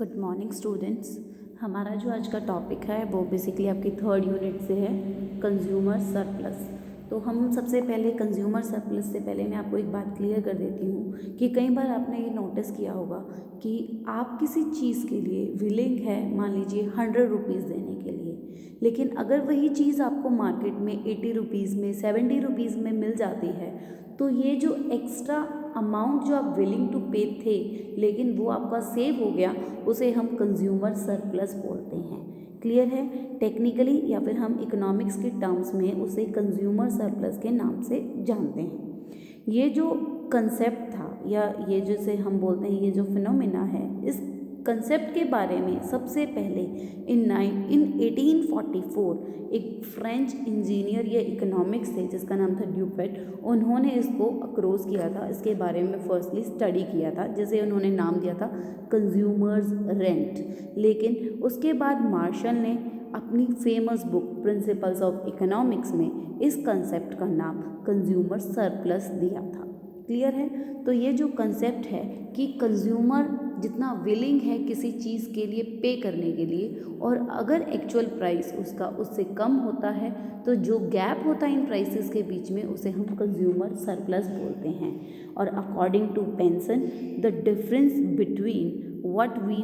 Good morning students. हमारा जो आज का टॉपिक है वो बेसिकली आपकी थर्ड यूनिट से है कंज्यूमर सरप्लस। तो हम सबसे पहले कंज्यूमर सरप्लस से पहले मैं आपको एक बात क्लियर कर देती हूँ कि कई बार आपने ये नोटिस किया होगा कि आप किसी चीज़ के लिए विलिंग है, मान लीजिए 100 रुपीज़ देने के लिए, लेकिन अगर वही चीज़ आपको मार्केट में 80 रुपीज़ में 70 रुपीज़ में मिल जाती है तो ये जो एक्स्ट्रा अमाउंट जो आप विलिंग टू पे थे लेकिन वो आपका सेव हो गया, उसे हम कंज्यूमर सरप्लस बोलते हैं। क्लियर है? टेक्निकली या फिर हम इकोनॉमिक्स के टर्म्स में उसे कंज्यूमर सरप्लस के नाम से जानते हैं। ये जो कंसेप्ट था या ये जैसे हम बोलते हैं, ये जो फिनोमिना है, इस कंसेप्ट के बारे में सबसे पहले इन 1844 एक फ्रेंच इंजीनियर या इकोनॉमिक्स थे जिसका नाम था ड्यूपेट, उन्होंने इसको अक्रोज किया था, इसके बारे में फर्स्टली स्टडी किया था, जिसे उन्होंने नाम दिया था कंज्यूमर्स रेंट। लेकिन उसके बाद मार्शल ने अपनी famous book principles of economics में इस कंसेप्ट का नाम कंज्यूमर सरप्लस दिया था। क्लियर है? तो ये जो कंसेप्ट है कि कंज्यूमर जितना विलिंग है किसी चीज़ के लिए पे करने के लिए, और अगर एक्चुअल प्राइस उसका उससे कम होता है तो जो गैप होता है इन प्राइसेस के बीच में उसे हम कंज्यूमर सरप्लस बोलते हैं। और according to Penson, the difference between what we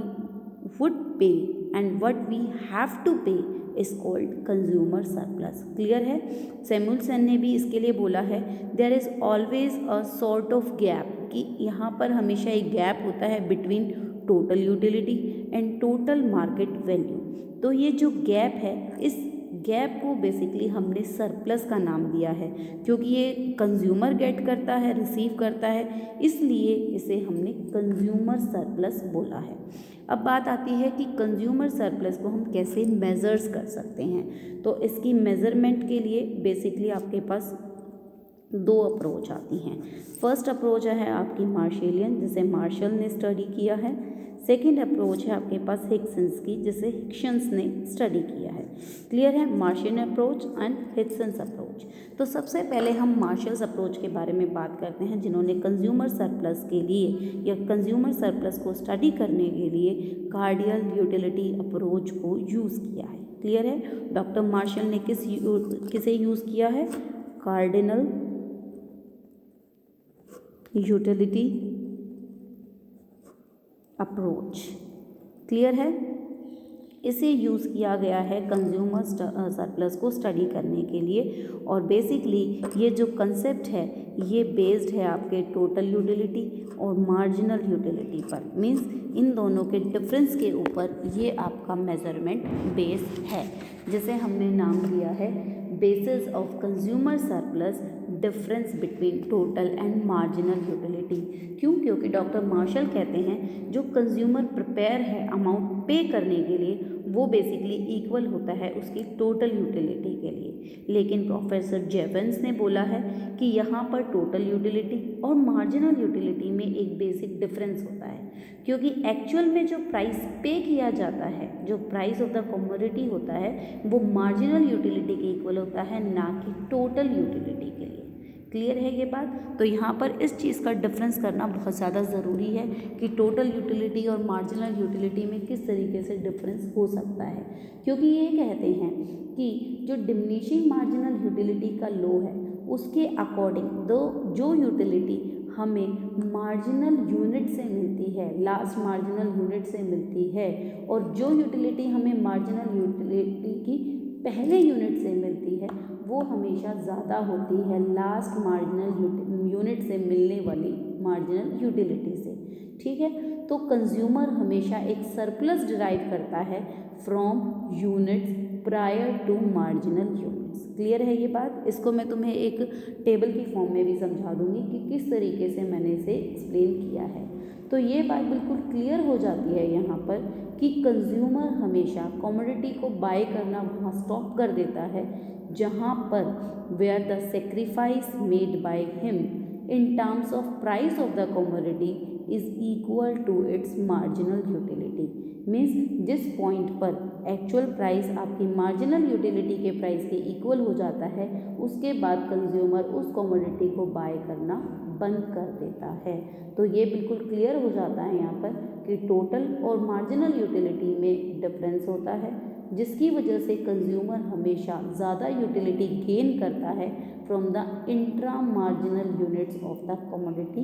would pay and what we have to pay is called consumer surplus. Clear है? सैमुअलसन ने भी इसके लिए बोला है, there is always a sort of gap, कि यहाँ पर हमेशा एक गैप होता है between total utility and total market value. तो ये जो गैप है, इस गैप को बेसिकली हमने सरप्लस का नाम दिया है, क्योंकि ये कंज्यूमर गेट करता है, रिसीव करता है, इसलिए इसे हमने कंज्यूमर सरप्लस बोला है। अब बात आती है कि कंज्यूमर सरप्लस को हम कैसे मेजर्स कर सकते हैं। तो इसकी मेजरमेंट के लिए बेसिकली आपके पास दो अप्रोच आती हैं। फर्स्ट अप्रोच है आपकी मार्शलियन, जिसे मार्शल ने स्टडी किया है। सेकंड अप्रोच है आपके पास हिक्सन्स की, जिसे हिक्सन्स ने स्टडी किया है। क्लियर है? मार्शलियन अप्रोच एंड हिक्सन्स अप्रोच। तो सबसे पहले हम मार्शल्स अप्रोच के बारे में बात करते हैं, जिन्होंने कंज्यूमर सरप्लस के लिए या कंज्यूमर सरप्लस को स्टडी करने के लिए कार्डियल यूटिलिटी अप्रोच को यूज़ किया है। क्लियर है? डॉक्टर मार्शल ने किसे यूज़ किया है? Cardinal utility approach. क्लियर है? इसे यूज़ किया गया है कंज्यूमर सरप्लस को स्टडी करने के लिए, और बेसिकली ये जो कंसेप्ट है ये बेस्ड है आपके टोटल यूटिलिटी और मार्जिनल यूटिलिटी पर। मींस इन दोनों के डिफरेंस के ऊपर ये आपका मेजरमेंट बेस है, जिसे हमने नाम दिया है basis of consumer surplus, difference between total and marginal utility. क्यों? क्योंकि डॉक्टर मार्शल कहते हैं जो कंज्यूमर प्रिपेयर है अमाउंट पे करने के लिए, वो बेसिकली इक्वल होता है उसकी टोटल यूटिलिटी के लिए। लेकिन प्रोफेसर जेवंस ने बोला है कि यहाँ पर टोटल यूटिलिटी और मार्जिनल यूटिलिटी में एक बेसिक डिफरेंस होता है, क्योंकि एक्चुअल में जो प्राइस पे किया जाता है, जो प्राइस ऑफ द कमोडिटी होता है, वो मार्जिनल यूटिलिटी के इक्वल होता है, ना कि टोटल यूटिलिटी के लिए। क्लियर है ये बात? तो यहाँ पर इस चीज़ का डिफरेंस करना बहुत ज़्यादा ज़रूरी है कि टोटल यूटिलिटी और मार्जिनल यूटिलिटी में किस तरीके से डिफरेंस हो सकता है, क्योंकि ये कहते हैं कि जो डिमिनिशिंग मार्जिनल यूटिलिटी का लॉ है उसके अकॉर्डिंग जो यूटिलिटी हमें मार्जिनल यूनिट से मिलती है, लास्ट मार्जिनल यूनिट से मिलती है, और जो यूटिलिटी हमें मार्जिनल यूटिलिटी की पहले यूनिट से मिलती है, वो हमेशा ज़्यादा होती है लास्ट मार्जिनल यूनिट से मिलने वाली मार्जिनल यूटिलिटी से। ठीक है? तो कंज्यूमर हमेशा एक सरप्लस डिराइव करता है from units prior to marginal units. Clear है ये बात? इसको मैं तुम्हें एक टेबल की फॉर्म में भी समझा दूंगी कि किस तरीके से मैंने इसे एक्सप्लेन किया है। तो ये बात बिल्कुल क्लियर हो जाती है यहाँ पर कि कंज्यूमर हमेशा कमोडिटी को बाय करना वहाँ स्टॉप कर देता है जहाँ पर where the sacrifice made by him in terms of price of the commodity is equal to its marginal utility. Means जिस पॉइंट पर एक्चुअल प्राइस आपकी मार्जिनल यूटिलिटी के प्राइस के इक्वल हो जाता है उसके बाद कंज्यूमर उस कमोडिटी को बाय करना बंद कर देता है। तो ये बिल्कुल क्लियर हो जाता है यहाँ पर कि टोटल और मार्जिनल यूटिलिटी में डिफरेंस होता है, जिसकी वजह से कंज्यूमर हमेशा ज़्यादा यूटिलिटी गेन करता है from the intra marginal units of the commodity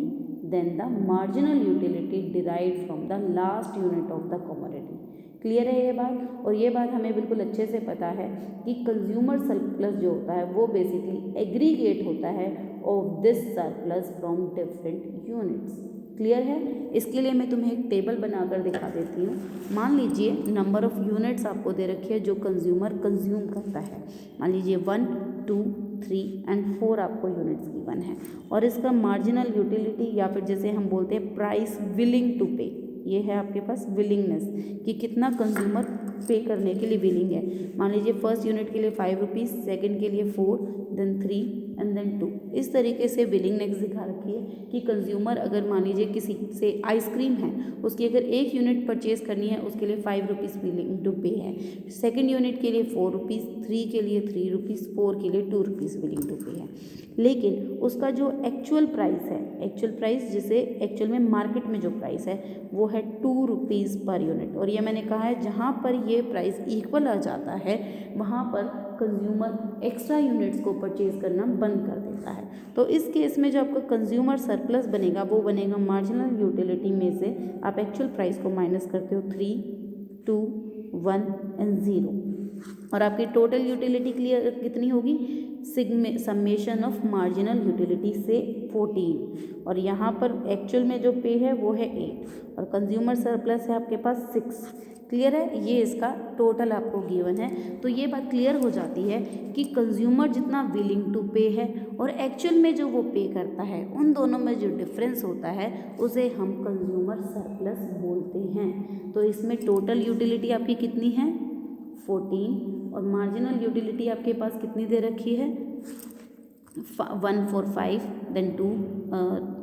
then the marginal utility derived from the last unit of the commodity. Clear है ये बात? और ये बात हमें बिल्कुल अच्छे से पता है कि कंज्यूमर सरप्लस जो होता है वो बेसिकली एग्रीगेट होता है of this surplus from different units. Clear है? इसके लिए मैं तुम्हें एक टेबल बनाकर दिखा देती हूँ। मान लीजिए नंबर ऑफ़ यूनिट्स आपको दे रखी है जो कंज्यूमर कंज्यूम करता है। मान लीजिए 1, 2, 3 एंड 4 आपको यूनिट्स गिवन है और इसका मार्जिनल यूटिलिटी या फिर जैसे हम बोलते हैं प्राइस विलिंग टू पे, ये है आपके पास विलिंगनेस कि कितना कंज्यूमर पे करने के लिए विलिंग है। मान लीजिए फर्स्ट यूनिट के लिए 5 रुपीज़, सेकेंड के लिए 4, देन 3 एंड देन 2। इस तरीके से विलिंगनेस दिखा रखी है कि कंज्यूमर अगर मान लीजिए किसी से आइसक्रीम है उसकी अगर एक यूनिट परचेज करनी है उसके लिए 5 रुपीज़ विलिंग टू पे है, सेकेंड यूनिट के लिए 4 रुपीज़, 3 के लिए 3 रुपीज़, 4 के लिए 2 रुपीज़ विलिंग टू पे है। लेकिन उसका जो एक्चुअल प्राइस है, एक्चुअल प्राइस जिसे एक्चुअल में मार्केट में जो प्राइस है वो है 2 रुपीज़ पर यूनिट। और ये मैंने कहा है जहाँ पर ये प्राइस इक्वल आ जाता है वहाँ पर कंज्यूमर एक्स्ट्रा यूनिट्स को परचेज करना बंद कर देता है। तो इस केस में जो आपका कंज्यूमर सरप्लस बनेगा वो बनेगा मार्जिनल यूटिलिटी में से आप एक्चुअल प्राइस को माइनस करते हो 3, 2, 1 एंड 0 और आपकी टोटल यूटिलिटी क्लियर कितनी होगी? समेशन ऑफ मार्जिनल यूटिलिटी से 14 और यहाँ पर एक्चुअल में जो पे है वो है 8 और कंज्यूमर सरप्लस है आपके पास 6। क्लियर है? ये इसका टोटल आपको गिवन है। तो ये बात क्लियर हो जाती है कि कंज्यूमर जितना विलिंग टू पे है और एक्चुअल में जो वो पे करता है उन दोनों में जो डिफरेंस होता है उसे हम कंज्यूमर सरप्लस बोलते हैं। तो इसमें टोटल यूटिलिटी आपकी कितनी है? 14 और मार्जिनल यूटिलिटी आपके पास कितनी दे रखी है? 1 4 5 देन 2,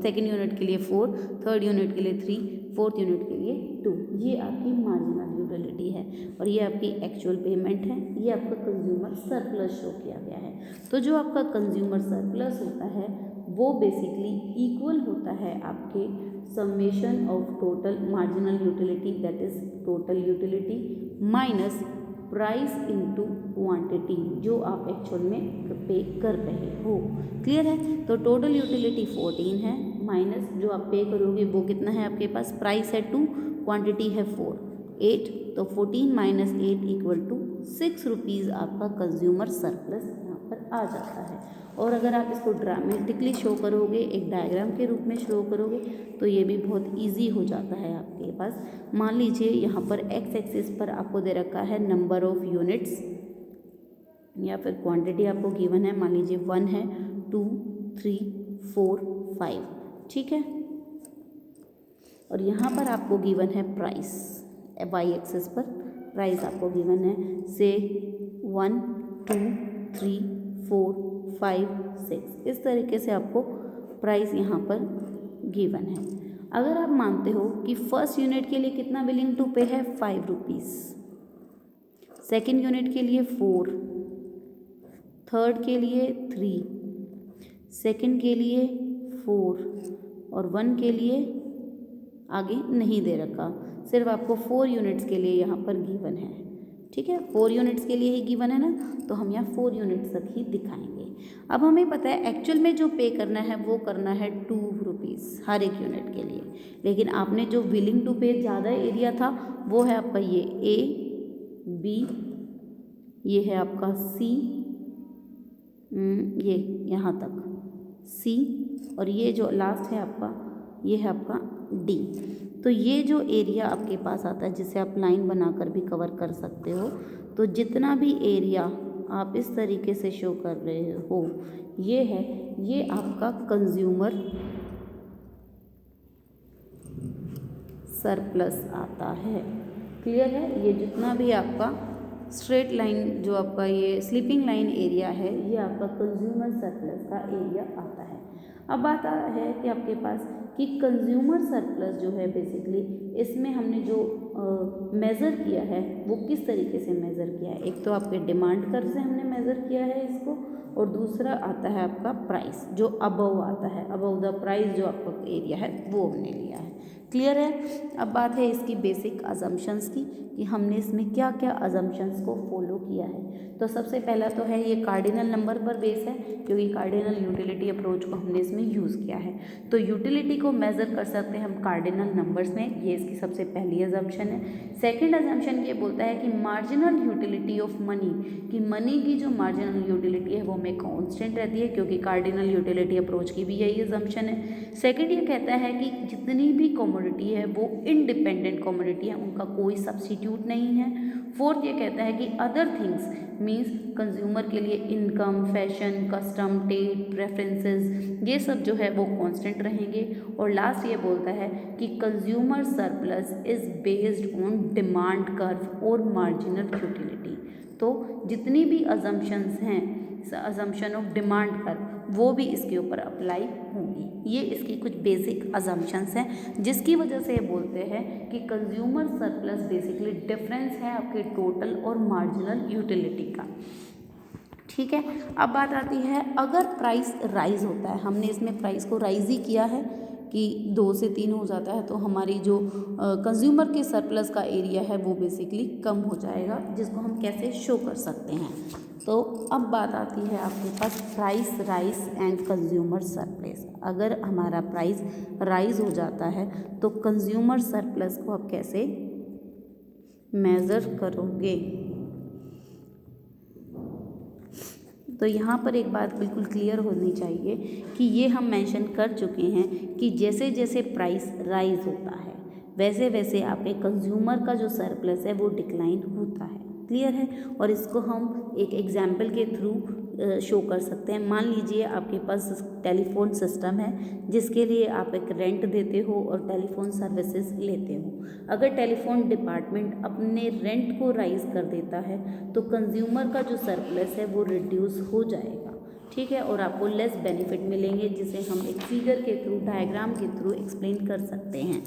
सेकेंड यूनिट के लिए 4, थर्ड यूनिट के लिए 3, फोर्थ यूनिट के लिए 2। ये आपकी मार्जिनल यूटिलिटी है और ये आपकी एक्चुअल पेमेंट है। ये आपका कंज्यूमर सरप्लस शो किया गया है। तो जो आपका कंज्यूमर सरप्लस होता है वो बेसिकली इक्वल होता है आपके summation of total marginal utility that is total utility minus price into quantity जो आप एक्चुअल में पे कर रहे हो। क्लियर है? तो टोटल यूटिलिटी 14 है माइनस जो आप पे करोगे वो कितना है आपके पास? प्राइस है 2, क्वांटिटी है 4, 8। तो 14 माइनस 8 इक्वल टू 6 रुपीज़ आपका कंज्यूमर सरप्लस यहाँ पर आ जाता है। और अगर आप इसको ड्रामेटिकली शो करोगे, एक डायग्राम के रूप में शो करोगे तो ये भी बहुत इजी हो जाता है आपके पास। मान लीजिए यहाँ पर एक्स एक्सिस पर आपको दे रखा है नंबर ऑफ़ यूनिट्स या फिर क्वांटिटी आपको गिवन है। मान लीजिए 1 है, 2, 3, 4, 5। ठीक है? और यहाँ पर आपको गिवन है प्राइस, वाई एक्सिस पर प्राइस आपको गिवन है से 1, 2, 3, 4, 5, 6। इस तरीके से आपको प्राइस यहाँ पर गिवन है। अगर आप मानते हो कि फर्स्ट यूनिट के लिए कितना बिलिंग टू पे है? 5 रुपीज़, सेकेंड यूनिट के लिए 4, थर्ड के लिए 3, सेकेंड के लिए 4 और 1 के लिए आगे नहीं दे रखा, सिर्फ आपको 4 यूनिट्स के लिए यहाँ पर गिवन है। ठीक है? 4 यूनिट्स के लिए ही गिवन है ना, तो हम यहाँ 4 यूनिट्स तक ही दिखाएंगे। अब हमें पता है एक्चुअल में जो पे करना है वो करना है 2 रुपीज़ हर एक यूनिट के लिए, लेकिन आपने जो विलिंग टू पे ज़्यादा एरिया था वो है आपका ये ए, बी, ये है आपका सी, ये यहाँ तक सी और ये जो लास्ट है आपका ये है आपका डी। तो ये जो एरिया आपके पास आता है जिसे आप लाइन बनाकर भी कवर कर सकते हो, तो जितना भी एरिया आप इस तरीके से शो कर रहे हो ये है, ये आपका कंज्यूमर सरप्लस आता है। क्लियर है? ये जितना भी आपका स्ट्रेट लाइन जो आपका ये स्लीपिंग लाइन एरिया है ये आपका कंज्यूमर सरप्लस का एरिया आता है। अब आता है कि आपके पास कि कंज्यूमर सरप्लस जो है बेसिकली इसमें हमने जो मेज़र किया है वो किस तरीके से मेज़र किया है। एक तो आपके डिमांड कर्व से हमने मेज़र किया है इसको, और दूसरा आता है आपका प्राइस जो अबव आता है, अबव द प्राइस जो आपका एरिया है वो हमने लिया है। क्लियर है। अब बात है इसकी बेसिक अजम्पशंस की कि हमने इसमें क्या क्या अजम्पशंस को फॉलो किया है। तो सबसे पहला तो है ये कार्डिनल नंबर पर बेस है, क्योंकि कार्डिनल यूटिलिटी अप्रोच को हमने इसमें यूज़ किया है। तो यूटिलिटी को मेज़र कर सकते हैं हम कार्डिनल नंबर्स में, ये इसकी सबसे पहली अजम्पशन है। सेकेंड अजम्पशन ये बोलता है कि मार्जिनल यूटिलिटी ऑफ मनी, कि मनी की जो मार्जिनल यूटिलिटी है वो में कांस्टेंट रहती है, क्योंकि कार्डिनल यूटिलिटी अप्रोच की भी यही अजम्पशन है। सेकेंड ये कहता है कि जितनी भी कमोडिटी है वो इंडिपेंडेंट कमोडिटी है, उनका कोई सब्स्टिट्यूट नहीं है। फोर्थ ये कहता है कि अदर थिंग्स मीन्स कंज्यूमर के लिए income, fashion, custom, taste, preferences, ये सब जो है वो कांस्टेंट रहेंगे। और लास्ट ये बोलता है कि consumer surplus is based on demand curve और मार्जिनल यूटिलिटी। तो जितनी भी अजम्पशंस हैं, अजम्पशन ऑफ डिमांड कर्व, वो भी इसके ऊपर अप्लाई होंगी। ये इसकी कुछ बेसिक अजम्पशंस हैं, जिसकी वजह से ये बोलते हैं कि कंज्यूमर सरप्लस बेसिकली डिफरेंस है आपके टोटल और मार्जिनल यूटिलिटी का। ठीक है। अब बात आती है अगर प्राइस राइज होता है, हमने इसमें प्राइस को राइज ही किया है कि 2 से 3 हो जाता है, तो हमारी जो कंज्यूमर के सरप्लस का एरिया है वो बेसिकली कम हो जाएगा, जिसको हम कैसे शो कर सकते हैं। तो अब बात आती है आपके पास price rise and consumer surplus. अगर हमारा प्राइस राइज हो जाता है तो कंज्यूमर सरप्लस को आप कैसे मेज़र करोगे। तो यहाँ पर एक बात बिल्कुल क्लियर होनी चाहिए कि ये हम मेंशन कर चुके हैं कि जैसे जैसे प्राइस राइज होता है वैसे वैसे आपके कंज्यूमर का जो सरप्लस है वो डिक्लाइन होता है। क्लियर है। और इसको हम एक एग्जाम्पल के थ्रू शो कर सकते हैं। मान लीजिए आपके पास टेलीफोन सिस्टम है जिसके लिए आप एक रेंट देते हो और टेलीफोन सर्विसेज लेते हो। अगर टेलीफोन डिपार्टमेंट अपने रेंट को राइज कर देता है तो कंज्यूमर का जो सरप्लस है वो रिड्यूस हो जाएगा। ठीक है। और आपको लेस बेनिफिट मिलेंगे, जिसे हम एक फिगर के थ्रू, डायग्राम के थ्रू एक्सप्लेन कर सकते हैं।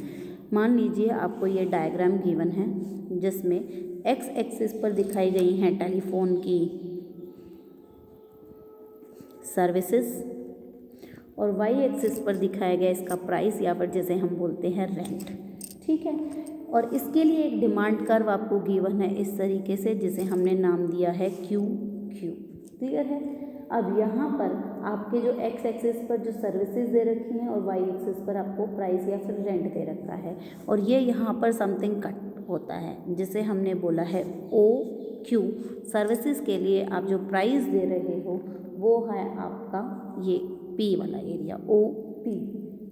मान लीजिए आपको ये डायग्राम गिवन है जिसमें एक्स एक्सिस पर दिखाई गई हैं टेलीफोन की सर्विसेज और वाई एक्सिस पर दिखाया गया इसका प्राइस, या फिर जैसे हम बोलते हैं रेंट। ठीक है। और इसके लिए एक डिमांड कर्व आपको गिवन है इस तरीके से, जिसे हमने नाम दिया है क्यू क्यू। क्लियर है। अब यहाँ पर आपके जो एक्स एक्सिस पर जो सर्विसेज दे रखी हैं और वाई एक्सिस पर आपको प्राइस या फिर रेंट दे रखा है, और ये यहाँ पर समथिंग कट होता है जिसे हमने बोला है ओ क्यू। सर्विसेज के लिए आप जो प्राइस दे रहे हो वो है आपका ये पी वाला एरिया, ओ पी।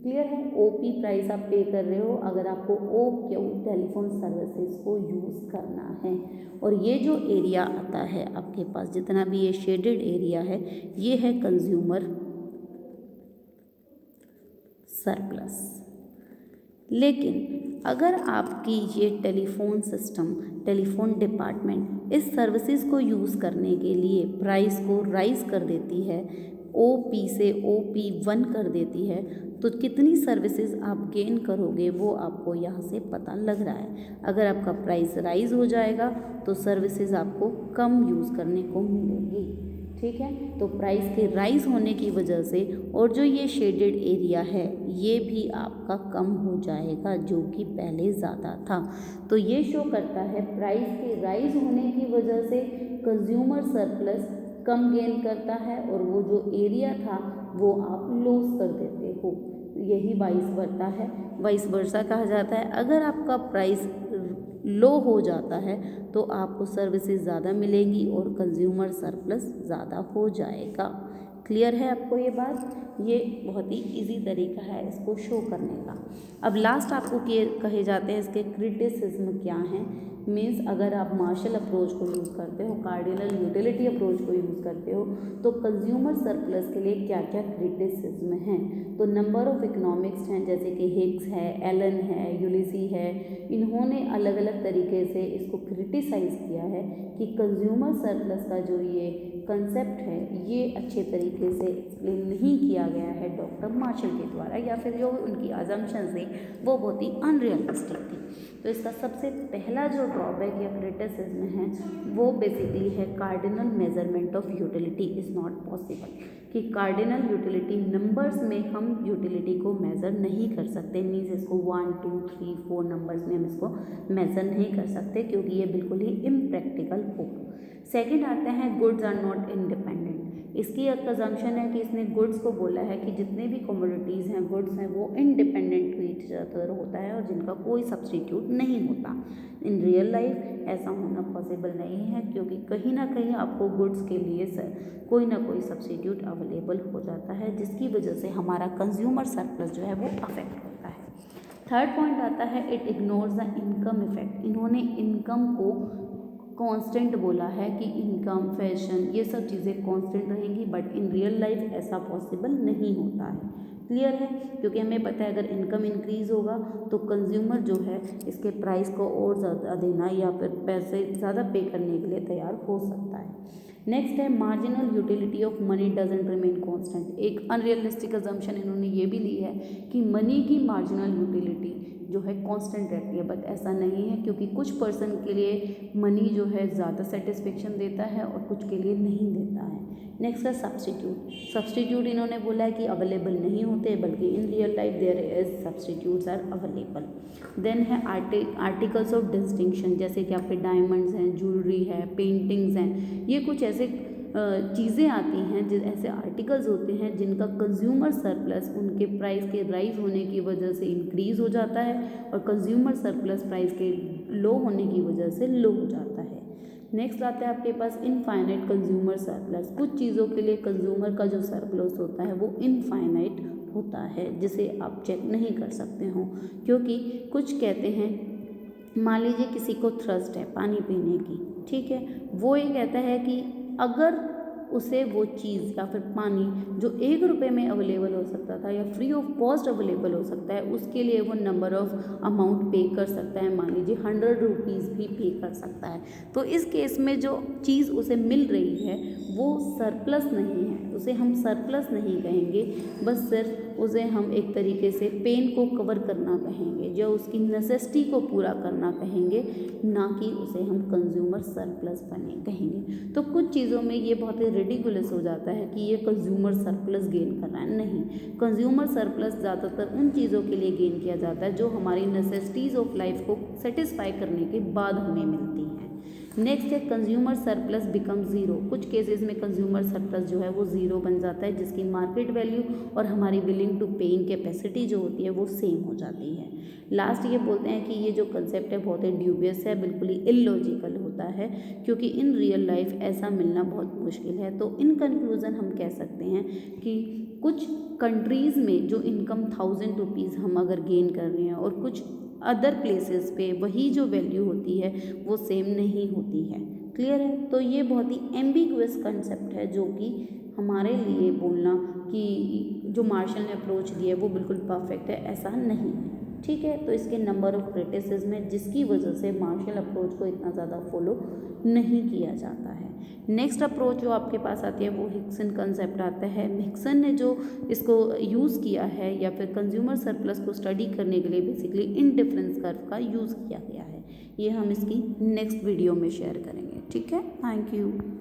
क्लियर है। ओ पी प्राइस आप पे कर रहे हो अगर आपको ओ क्यू टेलीफोन सर्विसेज को यूज़ करना है। और ये जो एरिया आता है आपके पास, जितना भी ये शेडेड एरिया है, ये है कंज्यूमर सरप्लस। लेकिन अगर आपकी ये टेलीफोन सिस्टम, टेलीफोन डिपार्टमेंट इस सर्विसेज को यूज़ करने के लिए प्राइस को राइज कर देती है, OP से OP1 कर देती है, तो कितनी सर्विसेज आप गेन करोगे वो आपको यहाँ से पता लग रहा है। अगर आपका प्राइस राइज हो जाएगा तो सर्विसेज आपको कम यूज़ करने को मिलेगी। ठीक है। तो प्राइस के राइज होने की वजह से और जो ये शेडेड एरिया है ये भी आपका कम हो जाएगा जो कि पहले ज़्यादा था। तो ये शो करता है प्राइस के राइज होने की वजह से कंज्यूमर सरप्लस कम गेन करता है और वो जो एरिया था वो आप लॉस कर देते हो। यही वाइस वर्सा है, वाइस वर्सा कहा जाता है। अगर आपका प्राइस लो हो जाता है तो आपको सर्विसेज ज़्यादा मिलेंगी और कंज्यूमर सरप्लस ज़्यादा हो जाएगा। क्लियर है आपको ये बात। ये बहुत ही इजी तरीका है इसको शो करने का। अब लास्ट आपको कहे जाते हैं इसके क्रिटिसिज्म क्या हैं। मीन्स अगर आप मार्शल अप्रोच को यूज़ करते हो, कार्डिनल यूटिलिटी अप्रोच को यूज़ करते हो, तो कंज्यूमर सरप्लस के लिए क्या क्या क्रिटिसिज्म हैं। तो नंबर ऑफ इकोनॉमिक्स हैं जैसे कि हिग्स है, एलन है, यूलिसी है, इन्होंने अलग अलग तरीके से इसको क्रिटिसाइज़ किया है कि कंज्यूमर सरप्लस का जो ये कंसेप्ट है ये अच्छे तरीके से एक्सप्लेन नहीं किया किया गया है डॉक्टर मार्शल के द्वारा, या फिर जो उनकी अजम्पशंस थी वो बहुत ही अनरियलिस्टिक थी। तो इसका सबसे पहला जो ड्रॉबैक या क्रिटिसिज्म है वो बेसिकली है cardinal measurement of utility is not possible, कि कार्डिनल यूटिलिटी नंबर्स में हम यूटिलिटी को मेज़र नहीं कर सकते। मीन्स इसको 1 2 3 4 नंबर्स में हम इसको मेज़र नहीं कर सकते, क्योंकि ये बिल्कुल ही इम्प्रैक्टिकल हो। सेकंड आता है गुड्स आर नॉट इंडिपेंडेंट। इसकी एक अजम्पशन है कि इसने गुड्स को बोला है कि जितने भी कमोडिटीज़ हैं, गुड्स हैं, वो इंडिपेंडेंट टू ईच अदर होता है और जिनका कोई सब्सटीट्यूट नहीं होता। इन रियल लाइफ ऐसा होना पॉसिबल नहीं है, क्योंकि कहीं ना कहीं आपको गुड्स के लिए कोई ना कोई सब्सटीट्यूट अवेलेबल हो जाता है, जिसकी वजह से हमारा कंज्यूमर सरप्लस जो है वो अफेक्ट होता है। थर्ड पॉइंट आता है it ignores the income effect. इन्होंने इनकम को कांस्टेंट बोला है कि इनकम, फैशन, ये सब चीज़ें कांस्टेंट रहेंगी, बट इन रियल लाइफ ऐसा पॉसिबल नहीं होता है। क्लियर है? क्योंकि हमें पता है अगर इनकम इंक्रीज़ होगा तो कंज्यूमर जो है इसके प्राइस को और ज़्यादा देना या फिर पैसे ज़्यादा पे करने के लिए तैयार हो सकता है। नेक्स्ट है marginal utility of money doesn't remain constant. एक अनरियलिस्टिक अजम्पशन इन्होंने ये भी ली है कि मनी की मार्जिनल यूटिलिटी जो है कांस्टेंट रहती है, बट ऐसा नहीं है, क्योंकि कुछ पर्सन के लिए मनी जो है ज़्यादा सेटिस्फेक्शन देता है और कुछ के लिए नहीं देता है। नेक्स्ट है सब्सटीट्यूट। सब्सटीट्यूट इन्होंने बोला है कि अवेलेबल नहीं होते, बल्कि in real life there is substitutes are available. Then है आर्टिकल्स ऑफ डिस्टिंक्शन, जैसे कि आपके डायमंड्स हैं, ज्वेलरी है, पेंटिंग्स हैं, ये कुछ ऐसे चीज़ें आती हैं, जो ऐसे आर्टिकल्स होते हैं जिनका कंज्यूमर सरप्लस उनके प्राइस के राइज होने की वजह से इंक्रीज़ हो जाता है और कंज्यूमर सरप्लस प्राइस के लो होने की वजह से लो हो जाता है। नेक्स्ट आता है आपके पास इनफाइनाइट कंज्यूमर सरप्लस। कुछ चीज़ों के लिए कंज्यूमर का जो सरप्लस होता है वो इनफाइनाइट होता है, जिसे आप चेक नहीं कर सकते हो, क्योंकि कुछ कहते हैं, मान लीजिए किसी को थ्रस्ट है पानी पीने की, ठीक है, वो ये कहता है कि अगर उसे वो चीज़ या फिर पानी जो 1 रुपये में अवेलेबल हो सकता था या फ्री ऑफ कॉस्ट अवेलेबल हो सकता है, उसके लिए वो नंबर ऑफ अमाउंट पे कर सकता है, मान लीजिए 100 रुपीज़ भी पे कर सकता है। तो इस केस में जो चीज़ उसे मिल रही है वो सरप्लस नहीं है, उसे हम सरप्लस नहीं कहेंगे, बस सिर्फ उसे हम एक तरीके से पेन को कवर करना कहेंगे, जो उसकी नेसेसिटी को पूरा करना कहेंगे, ना कि उसे हम कंज्यूमर सरप्लस बने कहेंगे। तो कुछ चीज़ों में ये बहुत ही रिडिकुलस हो जाता है कि ये कंज्यूमर सरप्लस गेन कर रहा है। नहीं, कंज्यूमर सरप्लस ज़्यादातर उन चीज़ों के लिए गेन किया जाता है जो हमारी नेसेसिटीज़ ऑफ लाइफ को सेटिस्फाई करने के बाद हमें मिलती हैं। नेक्स्ट है कंज्यूमर सरप्लस बिकम ज़ीरो। कुछ केसेस में कंज्यूमर सरप्लस जो है वो ज़ीरो बन जाता है, जिसकी मार्केट वैल्यू और हमारी विलिंग टू पेइंग कैपेसिटी जो होती है वो सेम हो जाती है। लास्ट ये बोलते हैं कि ये जो कंसेप्ट है बहुत ही ड्यूबियस है, बिल्कुल ही इलॉजिकल होता है, क्योंकि इन रियल लाइफ ऐसा मिलना बहुत मुश्किल है। तो इन कंक्लूज़न हम कह सकते हैं कि कुछ कंट्रीज़ में जो इनकम 1000 रुपीज़ हम अगर गेन कर रहे हैं और कुछ अदर प्लेसेस पे वही जो वैल्यू होती है वो सेम नहीं होती है। क्लियर है? तो ये बहुत ही एम्बिगुअस कंसेप्ट है, जो कि हमारे लिए बोलना कि जो मार्शल ने अप्रोच दिया है वो बिल्कुल परफेक्ट है, ऐसा नहीं है। ठीक है, तो इसके नंबर ऑफ क्रिटिसिज्म है, जिसकी वजह से मार्शल अप्रोच को इतना ज़्यादा फॉलो नहीं किया जाता है। नेक्स्ट अप्रोच जो आपके पास आती है वो हिक्सन कंसेप्ट आता है। हिक्सन ने जो इसको यूज़ किया है या फिर कंज्यूमर सरप्लस को स्टडी करने के लिए बेसिकली इंडिफरेंस कर्व का यूज़ किया गया है। ये हम इसकी नेक्स्ट वीडियो में शेयर करेंगे। ठीक है, थैंक यू।